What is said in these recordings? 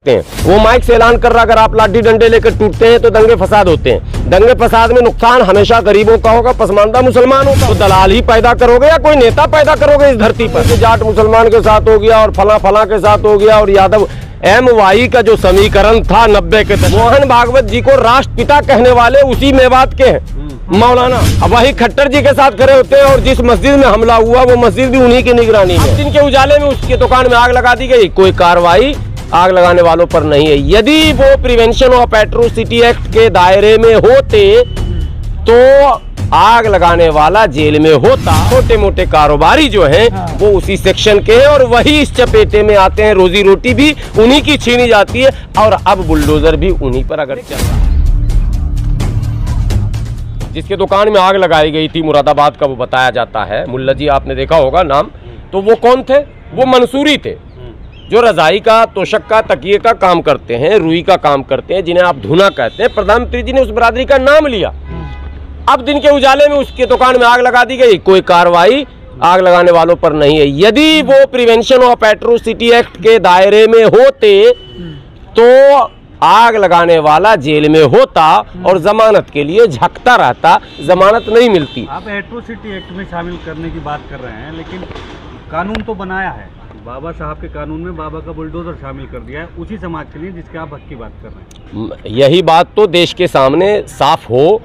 सकते हैं। वो माइक से ऐलान कर रहा अगर आप लाठी डंडे लेकर टूटते हैं तो दंगे फसाद होते हैं। दंगे फसाद में नुकसान हमेशा गरीबों का होगा, पसमानदा मुसलमानों का। तो दलाल ही पैदा करोगे या कोई नेता पैदा करोगे इस धरती पर? जाट मुसलमान के साथ हो गया और फला के साथ हो गया और यादव MY का जो समीकरण था 90 के तक, मोहन भागवत जी को राष्ट्रपिता कहने वाले उसी मेवात के हैं मौलाना। अब वही खट्टर जी के साथ खड़े होते हैं और जिस मस्जिद में हमला हुआ वो मस्जिद भी उन्हीं की निगरानी में। दिन के उजाले में उसकी दुकान में आग लगा दी गई, कोई कार्रवाई आग लगाने वालों पर नहीं है। यदि वो प्रिवेंशन ऑफ एट्रोसिटी एक्ट के दायरे में होते तो आग लगाने वाला जेल में होता। छोटे मोटे कारोबारी जो हैं वो उसी सेक्शन के हैं और वही इस चपेटे में आते हैं। रोजी रोटी भी उन्हीं की छीनी जाती है और अब बुलडोजर भी उन्हीं पर अगर चल रहा है। जिसके दुकान में आग लगाई गई थी मुरादाबाद का वो बताया जाता है, मुल्ला जी आपने देखा होगा नाम, तो वो कौन थे? वो मंसूरी थे जो रजाई का, तोशक का, तकिए का काम करते हैं, रुई का काम करते हैं, जिन्हें आप धुना कहते हैं। प्रधानमंत्री जी ने उस बरादरी का नाम लिया। अब दिन के उजाले में उसके दुकान में आग लगा दी गई, कोई कार्रवाई आग लगाने वालों पर नहीं है। यदि वो प्रिवेंशन ऑफ एट्रोसिटी एक्ट के दायरे में होते तो आग लगाने वाला जेल में होता और जमानत के लिए झकता रहता, जमानत नहीं मिलती। आप एट्रोसिटी एक्ट में शामिल करने की बात कर रहे हैं, लेकिन कानून तो बनाया है, बाबा साहब के कानून में बाबा का बुलडोजर शामिल कर दिया है उसी समाज के लिए जिसके आप हक की बात कर रहे हैं। यही बात तो देश के सामने साफ हो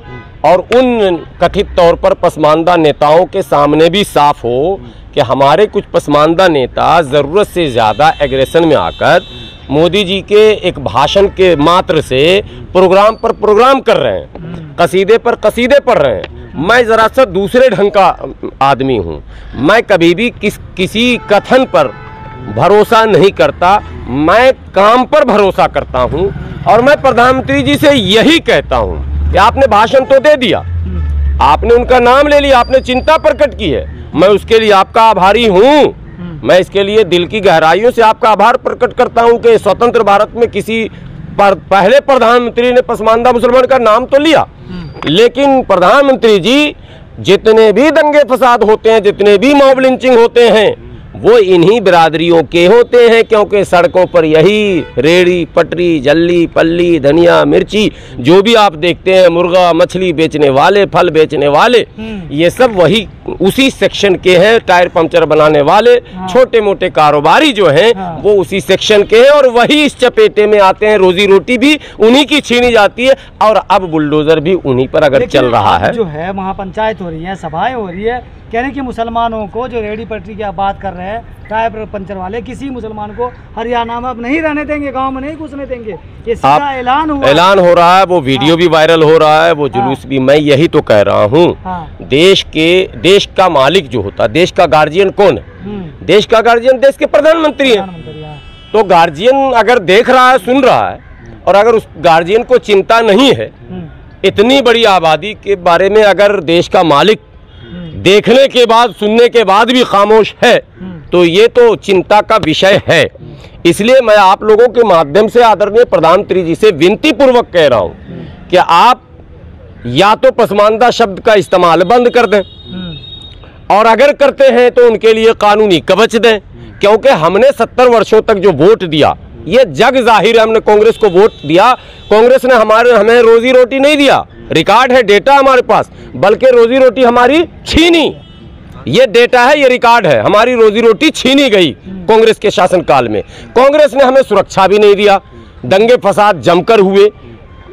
और उन कथित तौर पर पसमानदा नेताओं के सामने भी साफ हो कि हमारे कुछ पसमानदा नेता जरूरत से ज्यादा एग्रेशन में आकर मोदी जी के एक भाषण के मात्र से प्रोग्राम पर प्रोग्राम कर रहे हैं, कसीदे पर कसीदे पढ़ रहे हैं। मैं जरा सा दूसरे ढंग का आदमी हूँ, मैं कभी भी किसी कथन पर भरोसा नहीं करता, मैं काम पर भरोसा करता हूँ। और मैं प्रधानमंत्री जी से यही कहता हूँ कि आपने भाषण तो दे दिया, आपने उनका नाम ले लिया, आपने चिंता प्रकट की है, मैं उसके लिए आपका आभारी हूँ। मैं इसके लिए दिल की गहराइयों से आपका आभार प्रकट करता हूँ कि स्वतंत्र भारत में किसी पहले प्रधानमंत्री ने पसमानदा मुसलमान का नाम तो लिया, लेकिन प्रधानमंत्री जी जितने भी दंगे फसाद होते हैं, जितने भी मॉब लिंचिंग होते हैं, वो इन्हीं बिरादरियों के होते हैं। क्योंकि सड़कों पर यही रेड़ी पटरी, जल्ली पल्ली, धनिया मिर्ची जो भी आप देखते हैं, मुर्गा मछली बेचने वाले, फल बेचने वाले, ये सब वही उसी सेक्शन के हैं। टायर पंचर बनाने वाले, छोटे मोटे कारोबारी जो हैं वो उसी सेक्शन के हैं और वही इस चपेटे में आते हैं। रोजी रोटी भी उन्हीं की छीनी जाती है और अब बुलडोजर भी उन्हीं पर अगर चल रहा है। जो है वहाँ पंचायत हो रही है, सभाएं हो रही है, कह रहे हैं कि मुसलमानों को, जो रेडी पटरी की आप बात कर रहे हैं, टायर पंचर वाले, किसी मुसलमान को हरियाणा में अब नहीं रहने देंगे, गांव में नहीं घुसने देंगे। ये सीधा ऐलान हो रहा है, वो वीडियो भी वायरल हो रहा है, वो जुलूस भी। मैं यही तो कह रहा हूँ, देश का मालिक जो होता है, देश का गार्जियन कौन है? देश का गार्जियन देश के प्रधानमंत्री है। तो गार्जियन अगर देख रहा है, सुन रहा है, और अगर उस गार्जियन को चिंता नहीं है, इतनी बड़ी आबादी के बारे में अगर देश का मालिक देखने के बाद, सुनने के बाद भी खामोश है, तो ये तो चिंता का विषय है। इसलिए मैं आप लोगों के माध्यम से आदरणीय प्रधानमंत्री जी से विनती पूर्वक कह रहा हूं कि आप या तो पसमानदा शब्द का इस्तेमाल बंद कर दें, और अगर करते हैं तो उनके लिए कानूनी कवच दें। क्योंकि हमने 70 वर्षों तक जो वोट दिया, ये जग जाहिर है, हमने कांग्रेस को वोट दिया, कांग्रेस ने हमें रोजी रोटी नहीं दिया, रिकॉर्ड है, डेटा हमारे पास, बल्कि रोजी रोटी हमारी छीनी। ये डेटा है, ये रिकॉर्ड है, हमारी रोजी रोटी छीनी गई कांग्रेस के शासनकाल में। कांग्रेस ने हमें सुरक्षा भी नहीं दिया, दंगे फसाद जमकर हुए,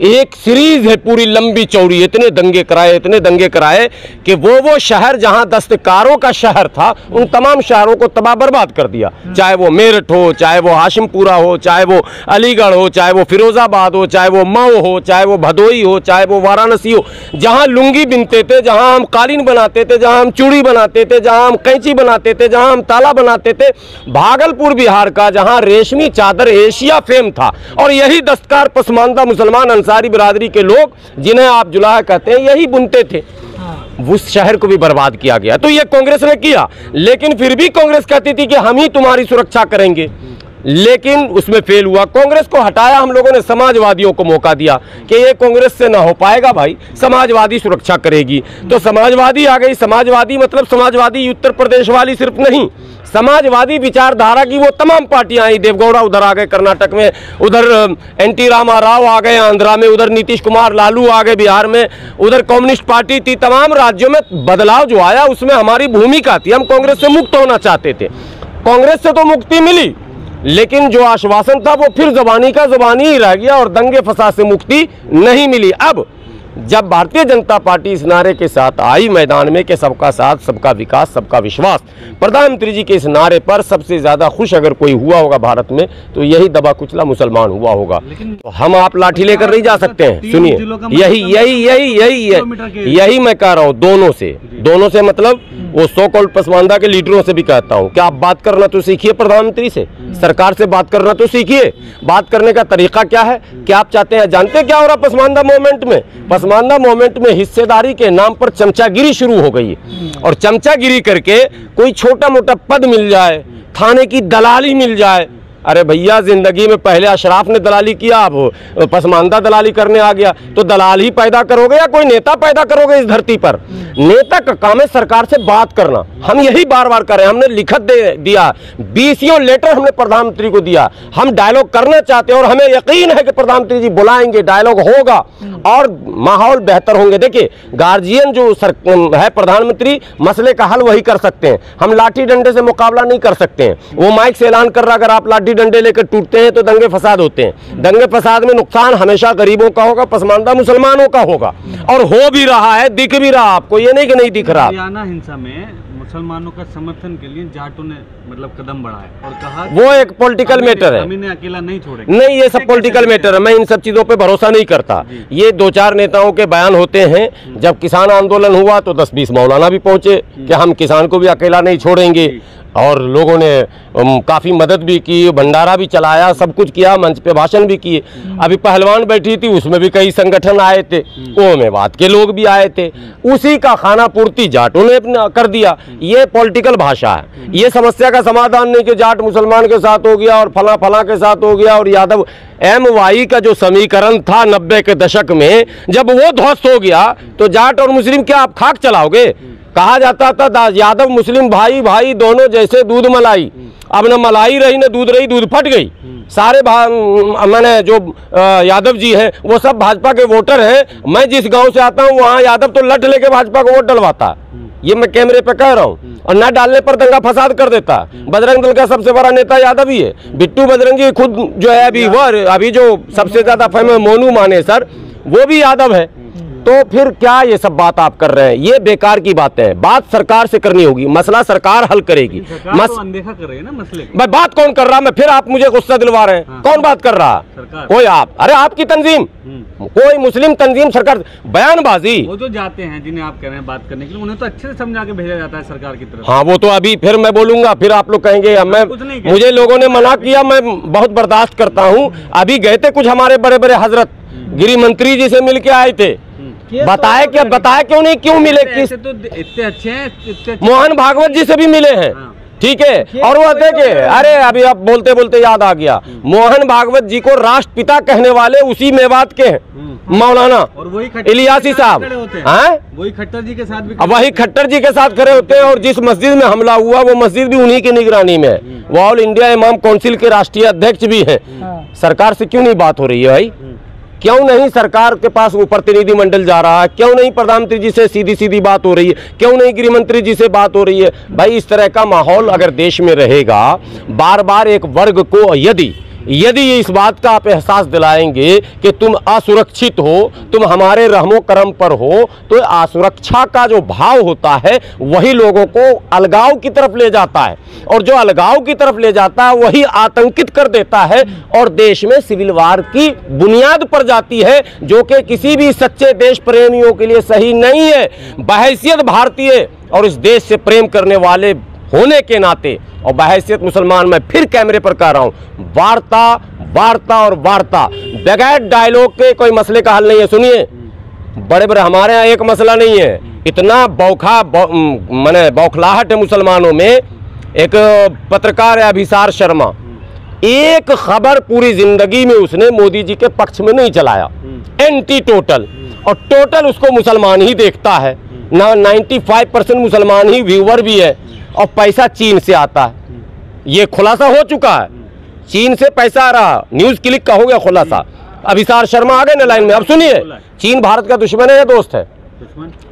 एक सीरीज है पूरी लंबी चौड़ी, इतने दंगे कराए कि वो शहर जहां दस्तकारों का शहर था, उन तमाम शहरों को तबाह बर्बाद कर दिया। चाहे वो मेरठ हो, चाहे वो हाशिमपुरा हो, चाहे वो अलीगढ़ हो, चाहे वो फिरोजाबाद हो, चाहे वो मऊ हो, चाहे वो भदोई हो, चाहे वो वाराणसी हो, जहां लुंगी बिनते थे, जहां हम कालीन बनाते थे, जहां हम चूड़ी बनाते थे, जहां हम कैंची बनाते थे, जहां हम ताला बनाते थे। भागलपुर बिहार का जहां रेशमी चादर एशिया फेम था, और यही दस्तकार पसमानदा मुसलमान सारी बिरादरी के लोग, जिन्हें आप जुलाहा कहते हैं, यही बुनते थे। उस शहर को भी बर्बाद किया गया। तो ये कांग्रेस ने किया, लेकिन फिर भी कांग्रेस कहती थी कि हम ही तुम्हारी सुरक्षा करेंगे। लेकिन उसमें फेल हुआ। कांग्रेस को हटाया हम लोगों ने, समाजवादियों को मौका दिया कि ये कांग्रेस से ना हो पाएगा भाई, समाजवादी सुरक्षा करेगी। तो समाजवादी आ गई। समाजवादी मतलब समाजवादी उत्तर प्रदेश वाली सिर्फ नहीं, समाजवादी विचारधारा की वो तमाम पार्टियां आई। देवगौड़ा उधर आ गए कर्नाटक में, उधर एनटी रामा राव आ गए आंध्रा में, उधर नीतीश कुमार लालू आ गए बिहार में, उधर कम्युनिस्ट पार्टी थी। तमाम राज्यों में बदलाव जो आया उसमें हमारी भूमिका थी। हम कांग्रेस से मुक्त होना चाहते थे। कांग्रेस से तो मुक्ति मिली, लेकिन जो आश्वासन था वो फिर ज़बानी का ज़बानी ही रह गया और दंगे फसाद से मुक्ति नहीं मिली। अब जब भारतीय जनता पार्टी इस नारे के साथ आई मैदान में कि सबका साथ, सबका विकास, सबका विश्वास, प्रधानमंत्री जी के इस नारे पर सबसे ज्यादा खुश अगर कोई हुआ होगा भारत में तो यही दबा कुचला मुसलमान हुआ होगा। तो हम आप लाठी लेकर नहीं जा सकते हैं। सुनिए, यही मैं कह रहा हूँ, दोनों से मतलब वो सो कॉल्ड पसमानदा के लीडरों से भी कहता हूँ कि आप बात करना तो सीखिए, प्रधानमंत्री से, सरकार से बात करना तो सीखिए। बात करने का तरीका क्या है, क्या आप चाहते हैं? जानते क्या हो रहा पसमानदा मूवमेंट में? पसमानदा मूवमेंट में हिस्सेदारी के नाम पर चमचागिरी शुरू हो गई है। और चमचागिरी करके कोई छोटा मोटा पद मिल जाए, थाने की दलाली मिल जाए। अरे भैया, जिंदगी में पहले अशराफ ने दलाली किया, अब पसमानदा दलाली करने आ गया। तो दलाल ही पैदा करोगे या कोई नेता पैदा करोगे इस धरती पर? नेता का काम है सरकार से बात करना। हम यही बार बार कर रहे हैं। हमने लिखत दे दिया, 20 लेटर हमने प्रधानमंत्री को दिया। हम डायलॉग करना चाहते हैं और हमें यकीन है कि प्रधानमंत्री जी बुलाएंगे, डायलॉग होगा और माहौल बेहतर होंगे। देखिए, गार्जियन जो है प्रधानमंत्री, मसले का हल वही कर सकते हैं। हम लाठी डंडे से मुकाबला नहीं कर सकते हैं। वो माइक से ऐलान कर रहा, अगर आप लाठी डंडे लेकर टूटते हैं तो दंगे फसाद होते हैं। दंगे फसाद में नुकसान हमेशा गरीबों का होगा, पसमानदा मुसलमानों का होगा। और हो भी रहा है, दिख भी रहा आपको, ये नहीं कि नहीं दिख रहा। हरियाणा हिंसा में मुसलमानों का समर्थन के लिए जाटों ने मतलब कदम बढ़ाया और कहा वो एक पॉलिटिकल मैटर है, हम इन्हें अकेला नहीं छोड़ेंगे। नहीं, ये सब पॉलिटिकल मैटर है। मैं इन सब चीजों पे भरोसा नहीं करता। ये 2-4 नेताओं के बयान होते हैं। जब किसान आंदोलन हुआ तो 10-20 मौलाना भी पहुंचे कि हम किसान को भी अकेला नहीं छोड़ेंगे, और लोगों ने काफ़ी मदद भी की, भंडारा भी चलाया, सब कुछ किया, मंच पे भाषण भी किए। अभी पहलवान बैठी थी, उसमें भी कई संगठन आए थे, कौमेवाद के लोग भी आए थे। उसी का खाना पूर्ति जाटों ने कर दिया। ये पॉलिटिकल भाषा है। ये समस्या का समाधान नहीं कि जाट मुसलमान के साथ हो गया और फला फला के साथ हो गया और यादव MY का जो समीकरण था 90 के दशक में, जब वो ध्वस्त हो गया तो जाट और मुस्लिम क्या आप खाक चलाओगे? कहा जाता था यादव मुस्लिम भाई भाई दोनों जैसे दूध मलाई। अब न मलाई रही न दूध रही, दूध फट गई। सारे मैंने जो यादव जी हैं वो सब भाजपा के वोटर हैं। मैं जिस गांव से आता हूं वहां यादव तो लठ लेके भाजपा को वोट डलवाता, ये मैं कैमरे पे कह रहा हूं, और न डालने पर दंगा फसाद कर देता। बजरंग दल का सबसे बड़ा नेता यादव ही है। बिट्टू बजरंगी खुद जो है अभी जो सबसे ज्यादा फेमस मोनू मानेसर, वो भी यादव है। तो फिर क्या ये सब बात आप कर रहे हैं? ये बेकार की बात है। बात सरकार से करनी होगी, मसला सरकार हल करेगी। तो अनदेखा कर रही है ना मसले की। बात कौन कर रहा? मैं फिर आप मुझे गुस्सा दिलवा रहे हैं। हाँ। कौन बात कर रहा? सरकार। कोई आप? अरे आपकी तंजीम, कोई मुस्लिम तंजीम, सरकार, बयानबाजी। वो जो जाते हैं जिन्हें आप कह रहे हैं बात करने के लिए, उन्हें तो अच्छे से समझा के भेजा जाता है सरकार की तरफ। हाँ, वो तो अभी फिर मैं बोलूंगा, फिर आप लोग कहेंगे मुझे लोगों ने मना किया, मैं बहुत बर्दाश्त करता हूँ। अभी गए थे कुछ हमारे बड़े बड़े हजरत, गृह मंत्री जी से मिल के आए थे। बताया क्या, बताया क्यों नहीं, क्यों मिले? किस तो इतने अच्छे हैं, मोहन भागवत जी से भी मिले हैं। ठीक है, और वो देखे, अरे अभी आप बोलते बोलते याद आ गया, मोहन भागवत जी को राष्ट्रपिता कहने वाले उसी मेवात के हैं, मौलाना और वही इलियासी साहब। वही खट्टर जी के साथ भी, वही खट्टर जी के साथ खड़े होते हैं। और जिस मस्जिद में हमला हुआ वो मस्जिद भी उन्हीं की निगरानी में है। वो ऑल इंडिया इमाम काउंसिल के राष्ट्रीय अध्यक्ष भी हैं। सरकार से क्यों नहीं बात हो रही है भाई? क्यों नहीं सरकार के पास वो प्रतिनिधि मंडल जा रहा है? क्यों नहीं प्रधानमंत्री जी से सीधी सीधी बात हो रही है? क्यों नहीं गृह मंत्री जी से बात हो रही है? भाई, इस तरह का माहौल अगर देश में रहेगा, बार बार एक वर्ग को यदि ये इस बात का आप एहसास दिलाएंगे कि तुम असुरक्षित हो, तुम हमारे रहमो करम पर हो, तो असुरक्षा का जो भाव होता है वही लोगों को अलगाव की तरफ ले जाता है, और जो अलगाव की तरफ ले जाता है वही आतंकित कर देता है, और देश में सिविल वार की बुनियाद पर जाती है, जो कि किसी भी सच्चे देश प्रेमियों के लिए सही नहीं है। बहैसियत भारतीय और इस देश से प्रेम करने वाले होने के नाते, और बहैसियत मुसलमान, मैं फिर कैमरे पर कह रहा हूं, वार्ता वार्ता और वार्ता, बगैर डायलॉग के कोई मसले का हल नहीं है। सुनिए, बड़े बड़े हमारे यहाँ एक मसला नहीं है, इतना बौखलाहट है मुसलमानों में। एक पत्रकार है अभिसार शर्मा, एक खबर पूरी जिंदगी में उसने मोदी जी के पक्ष में नहीं चलाया, एंटी टोटल, और टोटल उसको मुसलमान ही देखता है ना, 95% मुसलमान ही व्यूअर भी है, और पैसा चीन से आता है, ये खुलासा हो चुका है, चीन से पैसा आ रहा, न्यूज क्लिक का हो गया खुलासा। अभिसार शर्मा आ गए ना लाइन में। अब सुनिए, चीन भारत का दुश्मन है या दोस्त है?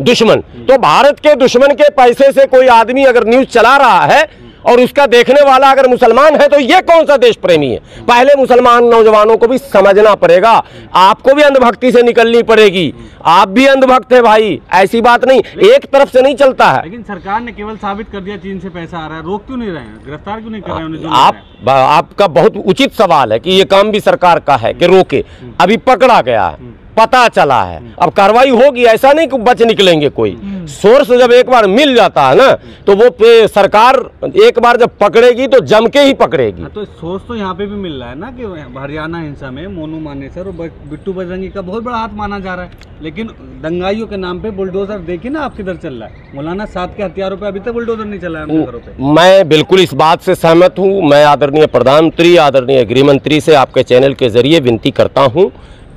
दुश्मन। तो भारत के दुश्मन के पैसे से कोई आदमी अगर न्यूज चला रहा है और उसका देखने वाला अगर मुसलमान है, तो ये कौन सा देश प्रेमी है? पहले मुसलमान नौजवानों को भी समझना पड़ेगा, आपको भी अंधभक्ति से निकलनी पड़ेगी, आप भी अंधभक्त है भाई, ऐसी बात नहीं, एक तरफ से नहीं चलता है। लेकिन सरकार ने केवल साबित कर दिया चीन से पैसा आ रहा है, रोक क्यों नहीं रहे हैं, गिरफ्तार क्यों नहीं कर रहे हैं? आपका बहुत उचित सवाल है कि ये काम भी सरकार का है कि रोके, अभी पकड़ा गया है, पता चला है, अब कार्रवाई होगी, ऐसा नहीं कि बच निकलेंगे कोई। सोर्स जब एक बार मिल जाता है ना, तो वो सरकार एक बार जब पकड़ेगी तो जम के ही पकड़ेगी। तो सोर्स तो यहाँ पे भी मिल रहा है ना कि हरियाणा हिंसा में मोनू मानेसर और बिट्टू बजरंगी का बहुत बड़ा हाथ माना जा रहा है, लेकिन दंगाइयों के नाम पे बुलडोजर देखिए ना आप किधर चल रहा है। मौलाना साद के हथियारों पे अभी तक बुलडोजर नहीं चला है अपने घरों पे। मैं बिल्कुल इस बात से सहमत हूँ। मैं आदरणीय प्रधानमंत्री, आदरणीय गृहमंत्री से आपके चैनल के जरिए विनती करता हूँ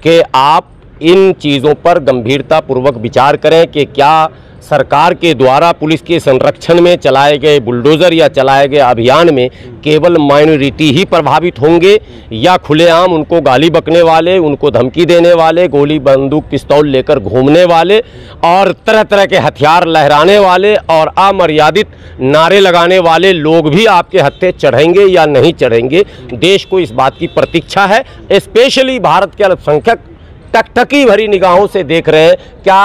कि आप इन चीज़ों पर गंभीरता पूर्वक विचार करें कि क्या सरकार के द्वारा पुलिस के संरक्षण में चलाए गए बुलडोज़र या चलाए गए अभियान में केवल माइनॉरिटी ही प्रभावित होंगे, या खुलेआम उनको गाली बकने वाले, उनको धमकी देने वाले, गोली बंदूक पिस्तौल लेकर घूमने वाले और तरह तरह के हथियार लहराने वाले और अमर्यादित नारे लगाने वाले लोग भी आपके हत्थे चढ़ेंगे या नहीं चढ़ेंगे? देश को इस बात की प्रतीक्षा है। स्पेशली भारत के अल्पसंख्यक टकटकी भरी निगाहों से देख रहे हैं। क्या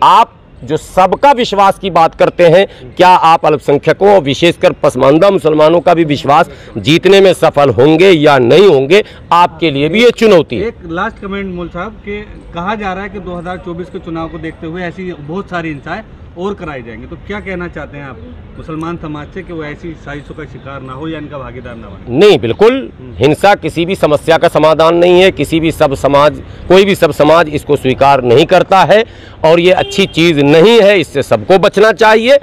आप जो सबका विश्वास की बात करते हैं, क्या आप अल्पसंख्यकों और विशेषकर पसमानदा मुसलमानों का भी विश्वास जीतने में सफल होंगे या नहीं होंगे? आपके लिए भी ये चुनौती है। एक लास्ट कमेंट मोल साहब के कहा जा रहा है कि 2024 के चुनाव को देखते हुए ऐसी बहुत सारी हिंसाएं और कराई जाएंगी, तो क्या कहना चाहते हैं आप मुसलमान समाज से कि वो ऐसी साजिशों का शिकार ना हो या इनका भागीदार ना बने? नहीं, बिल्कुल हिंसा किसी भी समस्या का समाधान नहीं है, किसी भी सब समाज, कोई भी सब समाज इसको स्वीकार नहीं करता है और ये अच्छी चीज़ नहीं है, इससे सबको बचना चाहिए,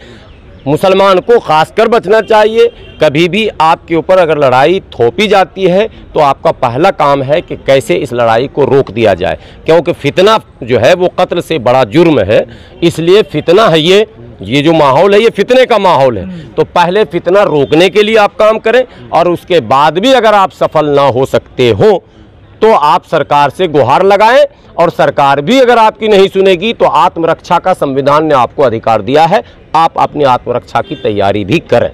मुसलमान को खासकर बचना चाहिए। कभी भी आपके ऊपर अगर लड़ाई थोपी जाती है तो आपका पहला काम है कि कैसे इस लड़ाई को रोक दिया जाए, क्योंकि फितना जो है वो कत्ल से बड़ा जुर्म है, इसलिए फितना है ये जो माहौल है ये फितने का माहौल है। तो पहले फितना रोकने के लिए आप काम करें और उसके बाद भी अगर आप सफल ना हो सकते हो तो आप सरकार से गुहार लगाएं, और सरकार भी अगर आपकी नहीं सुनेगी तो आत्मरक्षा का संविधान ने आपको अधिकार दिया है, आप अपनी आत्मरक्षा की तैयारी भी करें।